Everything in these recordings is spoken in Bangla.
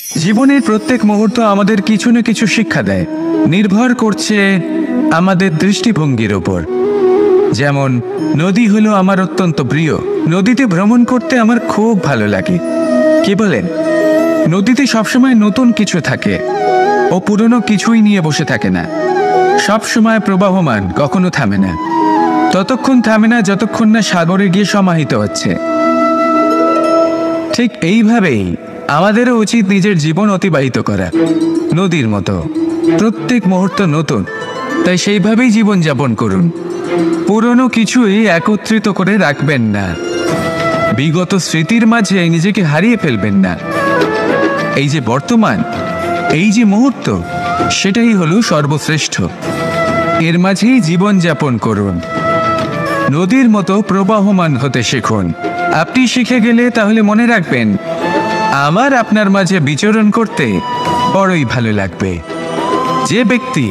জীবনের প্রত্যেক মুহূর্ত আমাদের কিছু না কিছু শিক্ষা দেয়, নির্ভর করছে আমাদের দৃষ্টিভঙ্গির ওপর। যেমন নদী হলো আমার অত্যন্ত প্রিয়, নদীতে ভ্রমণ করতে আমার খুব ভালো লাগে। কি বলেন? নদীতে সবসময় নতুন কিছু থাকে, ও পুরনো কিছুই নিয়ে বসে থাকে না। সবসময় প্রবাহমান, কখনো থামে না। ততক্ষণ থামে না যতক্ষণ না সাগরে গিয়ে সমাহিত হচ্ছে। ঠিক এইভাবেই আমাদেরও উচিত নিজের জীবন অতিবাহিত করা, নদীর মতো। প্রত্যেক মুহূর্ত নতুন, তাই সেইভাবেই জীবনযাপন করুন। পুরনো কিছুই একত্রিত করে রাখবেন না, বিগত স্মৃতির মাঝে নিজেকে হারিয়ে ফেলবেন না। এই যে বর্তমান, এই যে মুহূর্ত, সেটাই হলো সর্বশ্রেষ্ঠ। এর মাঝেই জীবনযাপন করুন, নদীর মতো প্রবাহমান হতে শিখুন। আপনি শিখে গেলে তাহলে মনে রাখবেন, আমার আপনার মাঝে বিচরণ করতে বড়ই ভালো লাগবে। যে ব্যক্তি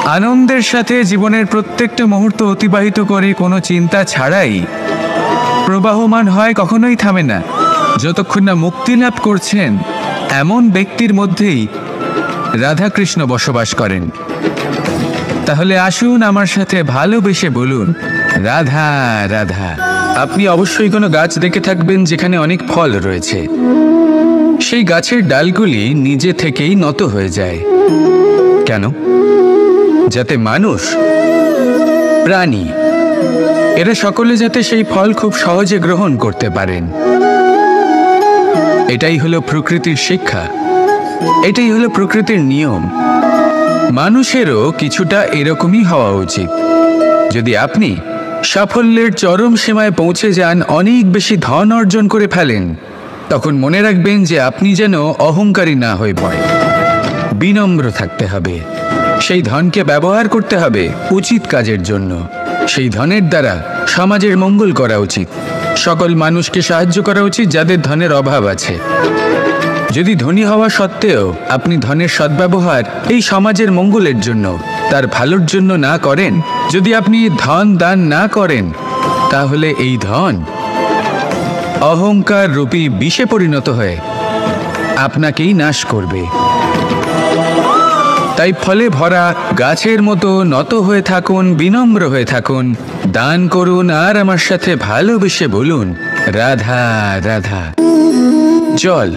আনন্দের সাথে জীবনের প্রত্যেকটা মুহূর্ত অতিবাহিত করে কোনো চিন্তা ছাড়াই প্রবাহমান হয়, কখনোই থামে না যতক্ষণ না মুক্তি লাভ করছেন, এমন ব্যক্তির মধ্যেই রাধাকৃষ্ণ বসবাস করেন। তাহলে আসুন আমার সাথে ভালোবেসে বলুন, রাধা রাধা। আপনি অবশ্যই কোনো গাছ দেখে থাকবেন যেখানে অনেক ফল রয়েছে। সেই গাছের ডালগুলি নিজে থেকেই নত হয়ে যায়। কেন? যাতে মানুষ, প্রাণী, এরা সকলে যাতে সেই ফল খুব সহজে গ্রহণ করতে পারেন। এটাই হলো প্রকৃতির শিক্ষা, এটাই হলো প্রকৃতির নিয়ম। মানুষেরও কিছুটা এরকমই হওয়া উচিত। যদি আপনি সাফল্যের চরম সীমায় পৌঁছে যান, অনেক বেশি ধন অর্জন করে ফেলেন, তখন মনে রাখবেন যে আপনি যেন অহংকারী না হয়ে পড়েন। বিনম্র থাকতে হবে। সেই ধনকে ব্যবহার করতে হবে উচিত কাজের জন্য। সেই ধনের দ্বারা সমাজের মঙ্গল করা উচিত, সকল মানুষকে সাহায্য করা উচিত যাদের ধনের অভাব আছে। যদি ধনী হওয়া সত্ত্বেও আপনি ধনের সদ্ব্যবহার এই সমাজের মঙ্গলের জন্য, তার ভালোর জন্য না করেন, যদি আপনি ধন দান না করেন, তাহলে এই ধন অহংকার রূপী বিষে পরিণত হয়ে আপনাকেই নাশ করবে। তাই ফলে ভরা গাছের মতো নত হয়ে থাকুন, বিনম্র হয়ে থাকুন, দান করুন, আর আমার সাথে ভালোবেসে বলুন, রাধা রাধা। জল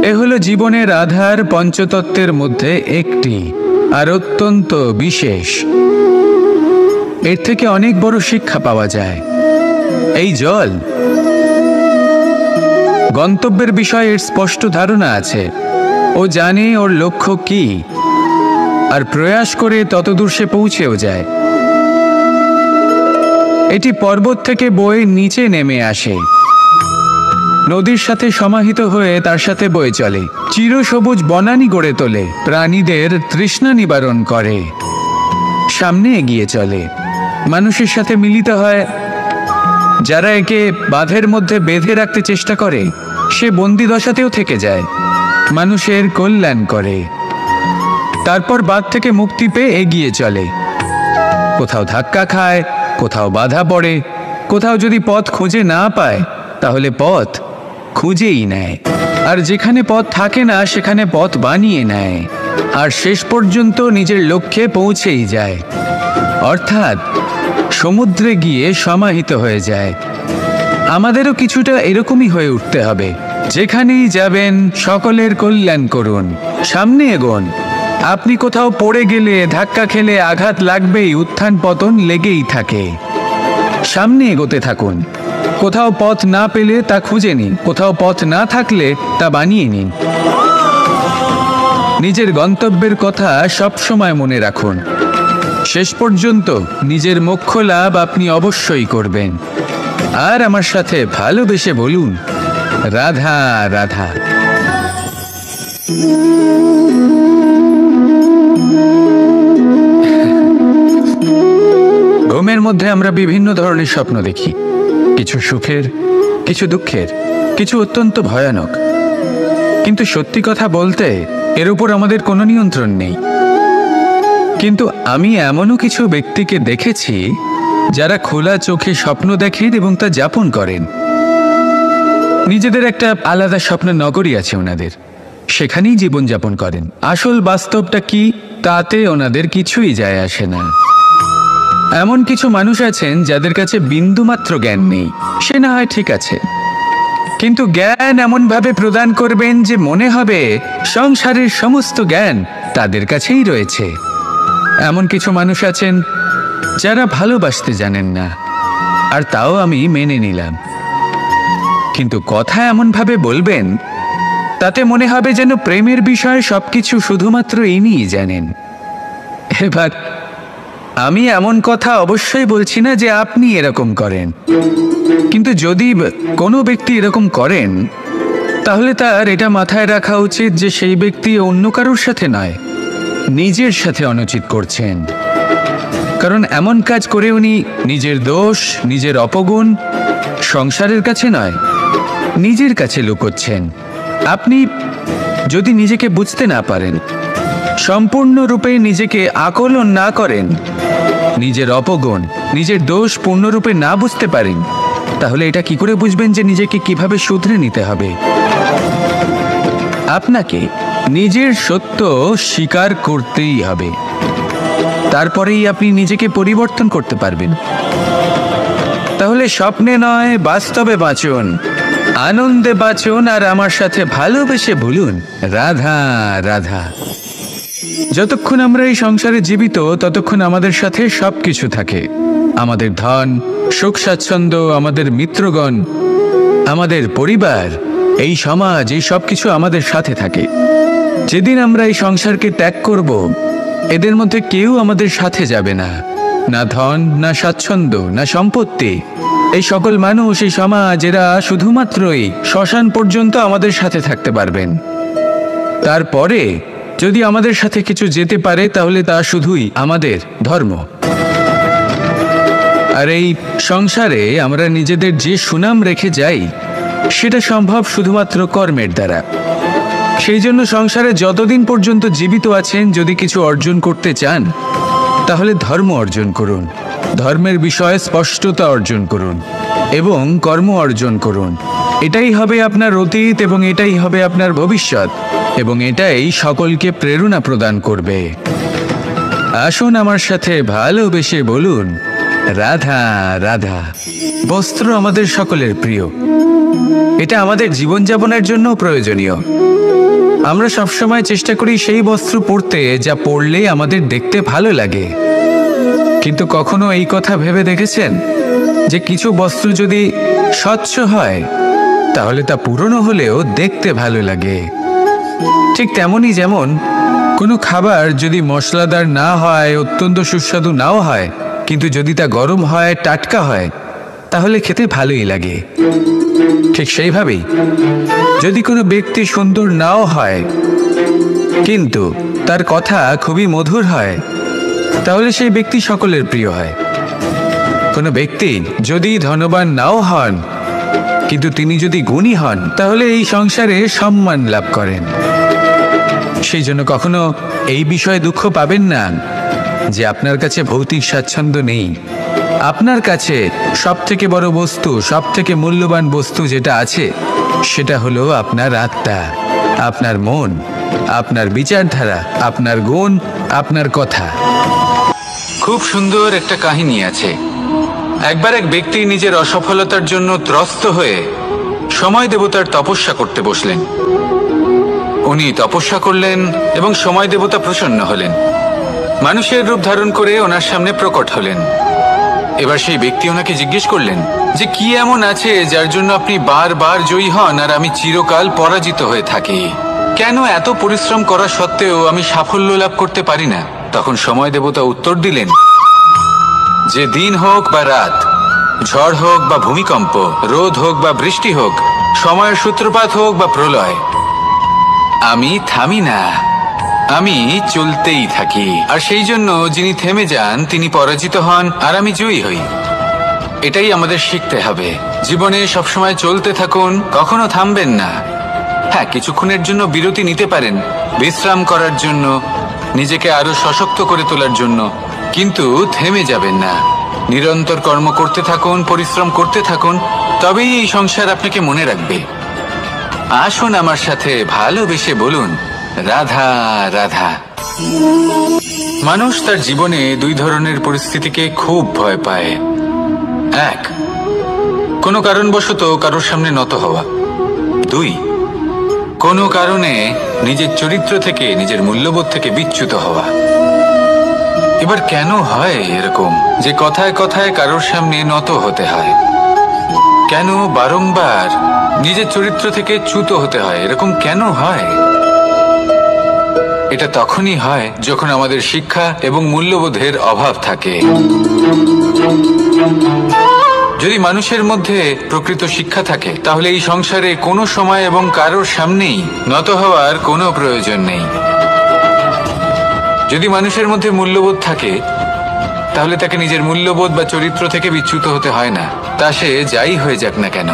এ হলো জীবনের আধার পঞ্চতত্ত্বের মধ্যে একটি, আর অত্যন্ত বিশেষ। এর থেকে অনেক বড় শিক্ষা পাওয়া যায়। এই জল, গন্তব্যের বিষয়ে এর স্পষ্ট ধারণা আছে। ও জানে ওর লক্ষ্য কি, আর প্রয়াস করে ততদূর সে পৌঁছেও যায়। এটি পর্বত থেকে বয়ে নিচে নেমে আসে, নদীর সাথে সমাহিত হয়ে তার সাথে বয়ে চলে, চিরসবুজ বনানী গড়ে তোলে, প্রাণীদের তৃষ্ণা নিবারণ করে, সামনে এগিয়ে চলে, মানুষের সাথে মিলিত হয়। যারা একে বাঁধের মধ্যে বেঁধে রাখতে চেষ্টা করে, সে বন্দি দশাতেও থেকে যায়, মানুষের কল্যাণ করে। তারপর বাঁধ থেকে মুক্তি পেয়ে এগিয়ে চলে। কোথাও ধাক্কা খায়, কোথাও বাধা পড়ে, কোথাও যদি পথ খুঁজে না পায়, তাহলে পথ খুঁজেই নেয়। আর যেখানে পথ থাকে না, সেখানে পথ বানিয়ে নেয়, আর শেষ পর্যন্ত নিজের লক্ষ্যে পৌঁছেই যায়, অর্থাৎ সমুদ্রে গিয়ে সমাহিত হয়ে যায়। আমাদেরও কিছুটা এরকমই হয়ে উঠতে হবে। যেখানেই যাবেন সকলের কল্যাণ করুন, সামনে এগোন। আপনি কোথাও পড়ে গেলে, ধাক্কা খেলে আঘাত লাগবেই, উত্থান পতন লেগেই থাকে। সামনে এগোতে থাকুন। কোথাও পথ না পেলে তা খুঁজে নিন, কোথাও পথ না থাকলে তা বানিয়ে নিন। নিজের গন্তব্যের কথা সব সময় মনে রাখুন। শেষ পর্যন্ত নিজের মোক্ষ লাভ আপনি অবশ্যই করবেন। আর আমার সাথে ভালোবেসে বলুন, রাধা রাধা। ঘুমের মধ্যে আমরা বিভিন্ন ধরনের স্বপ্ন দেখি, কিছু সুখের, কিছু দুঃখের, কিছু অত্যন্ত ভয়ানক। কিন্তু সত্যি কথা বলতে এর উপর আমাদের কোনো নিয়ন্ত্রণ নেই। কিন্তু আমি এমনও কিছু ব্যক্তিকে দেখেছি যারা খোলা চোখে স্বপ্ন দেখেন এবং তা যাপন করেন। নিজেদের একটা আলাদা স্বপ্নের নগরী আছে ওনাদের, সেখানেই জীবনযাপন করেন। আসল বাস্তবটা কি তাতে ওনাদের কিছুই যায় আসে না। এমন কিছু মানুষ আছেন যাদের কাছে বিন্দুমাত্র জ্ঞান নেই, সে না হয় ঠিক আছে, কিন্তু জ্ঞান এমনভাবে প্রদান করবেন যে মনে হবে সংসারের সমস্ত জ্ঞান তাদের কাছেই রয়েছে। এমন কিছু মানুষ আছেন যারা ভালোবাসতে জানেন না, আর তাও আমি মেনে নিলাম, কিন্তু কথা এমনভাবে বলবেন তাতে মনে হবে যেন প্রেমের বিষয়ে সবকিছু শুধুমাত্র ইনিই জানেন। এবার আমি এমন কথা অবশ্যই বলছি না যে আপনি এরকম করেন, কিন্তু যদি কোনো ব্যক্তি এরকম করেন তাহলে তার এটা মাথায় রাখা উচিত যে সেই ব্যক্তি অন্য কারোর সাথে নয়, নিজের সাথে অনুচিত করছেন। কারণ এমন কাজ করে উনি নিজের দোষ, নিজের অপগুণ সংসারের কাছে নয়, নিজের কাছে লুকোচ্ছেন। আপনি যদি নিজেকে বুঝতে না পারেন, সম্পূর্ণরূপে নিজেকে আকলন না করেন, নিজের অপগুণ, নিজের দোষ পূর্ণরূপে না বুঝতে পারেন, তাহলে এটা কি করে বুঝবেন যে নিজেকে কিভাবে শুধরে নিতে হবে? আপনাকে নিজের সত্য স্বীকার করতেই হবে, তারপরেই আপনি নিজেকে পরিবর্তন করতে পারবেন। তাহলে স্বপ্নে নয়, বাস্তবে বাঁচুন, আনন্দে বাঁচুন, আর আমার সাথে ভালোবেসে বলুন রাধা রাধা। যতক্ষণ আমরা এই সংসারে জীবিত ততক্ষণ আমাদের সাথে সবকিছু থাকে, আমাদের ধন, সুখ স্বাচ্ছন্দ্য, আমাদের মিত্রগণ, আমাদের পরিবার, এই সমাজ, এই সবকিছু আমাদের সাথে থাকে। যেদিন আমরা এই সংসারকে ত্যাগ করব, এদের মধ্যে কেউ আমাদের সাথে যাবে না, না ধন, না স্বাচ্ছন্দ্য, না সম্পত্তি। এই সকল মানুষ, এই সমাজ, এরা শুধুমাত্রই শ্মশান পর্যন্ত আমাদের সাথে থাকতে পারবেন। তারপরে যদি আমাদের সাথে কিছু যেতে পারে তাহলে তা শুধুই আমাদের ধর্ম। আর এই সংসারে আমরা নিজেদের যে সুনাম রেখে যাই সেটা সম্ভব শুধুমাত্র কর্মের দ্বারা। সেই জন্য সংসারে যতদিন পর্যন্ত জীবিত আছেন, যদি কিছু অর্জন করতে চান তাহলে ধর্ম অর্জন করুন, ধর্মের বিষয়ে স্পষ্টতা অর্জন করুন এবং কর্ম অর্জন করুন। এটাই হবে আপনার অতীত এবং এটাই হবে আপনার ভবিষ্যৎ, এবং এটাই সকলকে প্রেরণা প্রদান করবে। আসুন আমার সাথে ভালোবেসে বলুন রাধা রাধা। বস্ত্র আমাদের সকলের প্রিয়, এটা আমাদের জীবনযাপনের জন্য প্রয়োজনীয়। আমরা সবসময় চেষ্টা করি সেই বস্ত্র পরতে যা পরলে আমাদের দেখতে ভালো লাগে, কিন্তু কখনো এই কথা ভেবে দেখেছেন যে কিছু বস্ত্র যদি স্বচ্ছ হয় তাহলে তা পুরনো হলেও দেখতে ভালো লাগে? ঠিক তেমনই যেমন কোনো খাবার যদি মশলাদার না হয়, অত্যন্ত সুস্বাদু নাও হয়, কিন্তু যদি তা গরম হয়, টাটকা হয়, তাহলে খেতে ভালোই লাগে। ঠিক সেইভাবেই যদি কোনো ব্যক্তি সুন্দর নাও হয় কিন্তু তার কথা খুবই মধুর হয়, তাহলে সেই ব্যক্তি সকলের প্রিয় হয়। কোনো ব্যক্তি যদি ধনবান নাও হন কিন্তু তিনি যদি গুণী হন, তাহলে এই সংসারে সম্মান লাভ করেন। সেই জন্য কখনো এই বিষয়ে দুঃখ পাবেন না যে আপনার কাছে ভৌতিক স্বাচ্ছন্দ্য নেই। আপনার কাছে সব থেকে বড় বস্তু, সব থেকে মূল্যবান বস্তু যেটা আছে সেটা হলো আপনার আত্মা, আপনার মন, আপনার বিচারধারা, আপনার গুণ, আপনার কথা। খুব সুন্দর একটা কাহিনী আছে। একবার এক ব্যক্তি নিজের অসফলতার জন্য ত্রস্ত হয়ে সময় দেবতার তপস্যা করতে বসলেন। উনি তপস্যা করলেন এবং সময় দেবতা প্রসন্ন হলেন, মানুষের রূপ ধারণ করে ওনার সামনে প্রকট হলেন। এবার সেই ব্যক্তি ওনাকে জিজ্ঞেস করলেন যে কি এমন আছে যার জন্য আপনি বারবার জয়ী হন আর আমি চিরকাল পরাজিত হয়ে থাকি? কেন এত পরিশ্রম করা সত্ত্বেও আমি সাফল্য লাভ করতে পারি না? তখন সময় দেবতা উত্তর দিলেন যে দিন হোক বা রাত, ঝড় হোক বা ভূমিকম্প, রোদ হোক বা বৃষ্টি হোক, সময়ের সূত্রপাত হোক বা প্রলয়, আমি থামি না, আমি চলতেই থাকি। আর সেই জন্য যিনি থেমে যান তিনি পরাজিত হন আর আমি জয়ী হই। এটাই আমাদের শিখতে হবে। জীবনে সবসময় চলতে থাকুন, কখনো থামবেন না। হ্যাঁ, কিছুক্ষণের জন্য বিরতি নিতে পারেন, বিশ্রাম করার জন্য, নিজেকে আরো সশক্ত করে তোলার জন্য, কিন্তু থেমে যাবেন না। নিরন্তর কর্ম করতে থাকুন, পরিশ্রম করতে থাকুন, তবেই এই সংসার আপনাকে মনে রাখবে। আসুন আমার সাথে ভালোবেসে বলুন, রাধা রাধা। মানুষ তার জীবনে দুই ধরনের পরিস্থিতিকে খুব ভয় পায়। এক, কোনো কারণবশত কারোর সামনে নত হওয়া। দুই, কোনো কারণে নিজের চরিত্র থেকে, নিজের মূল্যবোধ থেকে বিচ্যুত হওয়া। এবার কেন হয় এরকম যে কথায় কথায় কারোর সামনে নত হতে হয়? কেন বারংবার নিজের চরিত্র থেকে চ্যুত হতে হয়? এরকম কেন হয়? এটা তখনই হয় যখন আমাদের শিক্ষা এবং মূল্যবোধের অভাব থাকে। যদি মানুষের মধ্যে প্রকৃত শিক্ষা থাকে তাহলে এই সংসারে কোনো সময় এবং কারোর সামনেই নত হওয়ার কোনো প্রয়োজন নেই। যদি মানুষের মধ্যে মূল্যবোধ থাকে তাহলে তাকে নিজের মূল্যবোধ বা চরিত্র থেকে বিচ্যুত হতে হয় না, তা সে যাই হয়ে যাক না কেন।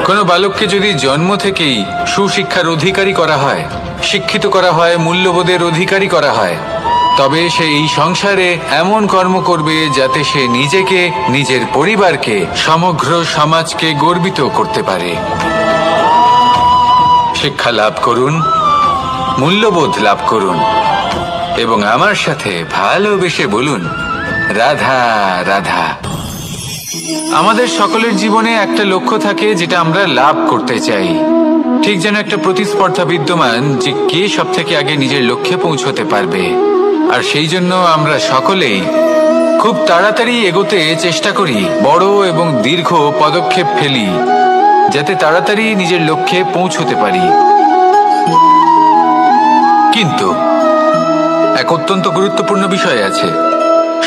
কোনো বালককে যদি জন্ম থেকেই সুশিক্ষার অধিকারী করা হয়, শিক্ষিত করা হয়, মূল্যবোধের অধিকারী করা হয়, তবে সে এই সংসারে এমন কর্ম করবে যাতে সে নিজেকে, নিজের পরিবারকে, সমগ্র সমাজকে গর্বিত করতে পারে। শিক্ষা লাভ করুন, মূল্যবোধ লাভ করুন এবং আমার সাথে ভালোবেসে বলুন, রাধা রাধা। আমাদের সকলের জীবনে একটা লক্ষ্য থাকে যেটা আমরা লাভ করতে চাই। ঠিক যেন একটা প্রতিস্পর্ধা বিদ্যমান যে কে সব থেকে আগে নিজের লক্ষ্যে পৌঁছতে পারবে। আর সেই জন্য আমরা সকলেই খুব তাড়াতাড়ি এগোতে চেষ্টা করি, বড় এবং দীর্ঘ পদক্ষেপ ফেলি যাতে তাড়াতাড়ি নিজের লক্ষ্যে পৌঁছতে পারি। কিন্তু এক অত্যন্ত গুরুত্বপূর্ণ বিষয় আছে,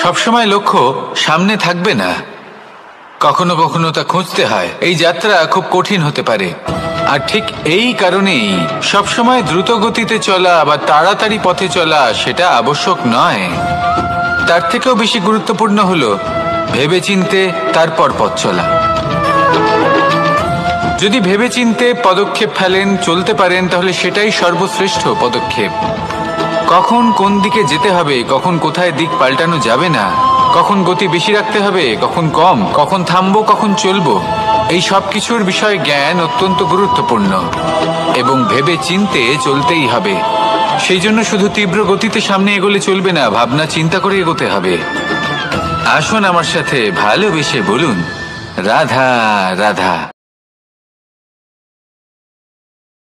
সবসময় লক্ষ্য সামনে থাকবে না, কখনো কখনো তা খুঁজতে হয়। এই যাত্রা খুব কঠিন হতে পারে। আর ঠিক এই কারণেই সবসময় দ্রুত গতিতে চলা বা তাড়াতাড়ি পথে চলা সেটা আবশ্যক নয়। তার থেকেও বেশি গুরুত্বপূর্ণ হলো ভেবেচিন্তে তারপর পথ চলা। যদি ভেবেচিন্তে পদক্ষেপ ফেলেন, চলতে পারেন, তাহলে সেটাই সর্বশ্রেষ্ঠ পদক্ষেপ। কখন কোন দিকে যেতে হবে, কখন কোথায় দিক পাল্টানো যাবে না, কখন গতি বেশি রাখতে হবে, কখন কম, কখন থামবো, কখন চলবো, এই সব কিছুর বিষয়ে জ্ঞান অত্যন্ত গুরুত্বপূর্ণ এবং ভেবে চিন্তে চলতেই হবে। সেই জন্য শুধু তীব্র গতিতে সামনে এগোলে চলবে না, ভাবনা চিন্তা করে এগোতে হবে। আসুন আমার সাথে ভালোবেসে বলুন, রাধা রাধা।